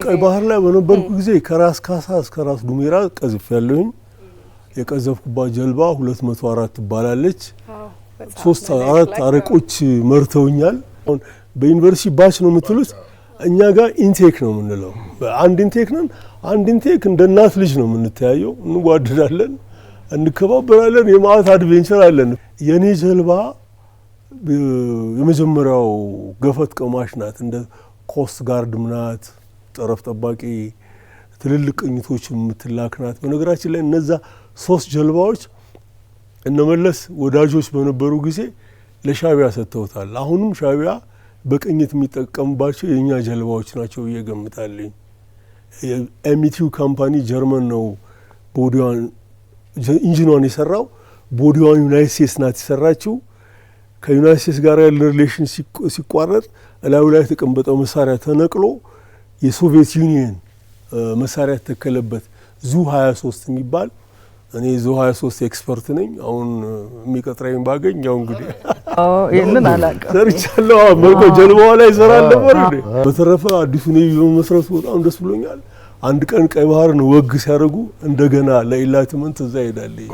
ቀይ ባህር ላይ በነበርኩ ጊዜ ከራስ ካሳ እስከ ራስ ዱሜራ ቀዝፍ ያለሁኝ የቀዘፍኩባት ጀልባ 204 ትባላለች 3-4 አረቆች መርተውኛል በዩኒቨርሲቲ ባች ነው የምትሉት እኛ ጋር ኢንቴክ ነው የምንለው አንድ ኢንቴክ ነን አንድ ኢንቴክ እንደ እናት ልጅ ነው የምንተያየው እንዋደዳለን እንከባበራለን የማአት አድቬንቸር አለን የኔ ጀልባ የመጀመሪያው ገፈት ቀማሽ ናት እንደ ኮስት ጋርድ ምናት ጠረፍ ጠባቂ ትልልቅ ቅኝቶች የምትላክናት በነገራችን ላይ እነዛ 3 ጀልባዎች እነመለስ ወዳጆች በነበሩ ጊዜ ለሻቢያ ሰጥተውታል አሁንም ሻቢያ በቅኝት የሚጠቀምባቸው የኛ ጀልባዎች ናቸው እየገምታለኝ ኤሚቲው ካምፓኒ ጀርመን ነው ቦዲዋን ኢንጂኗን የሰራው ቦዲዋን ዩናይትድ ስቴትስ ናት የሰራችው ከዩናይትድ ስቴትስ ጋር ያለ ሪሌሽን ሲቋረጥ እላዩ ላይ ተቀምጠው መሳሪያ ተነቅሎ የሶቪየት ዩኒየን መሳሪያ ተከለበት ዙ 23 የሚባል እኔ ዙ 23 ኤክስፐርት ነኝ አሁን የሚቀጥረኝ ባገኝ ያው እንግዲህ ይሄንን አላቀም ሰርቻለሁ መልኮ ጀልባው ላይ ይሰራል ነበር እንዴ በተረፈ አዲሱ ነው መስራቱ በጣም ደስ ብሎኛል አንድ ቀን ቀይ ባህር ነው ወግ ሲያደርጉ እንደገና ለኢንላይትመንት እዛ ሄዳለኝ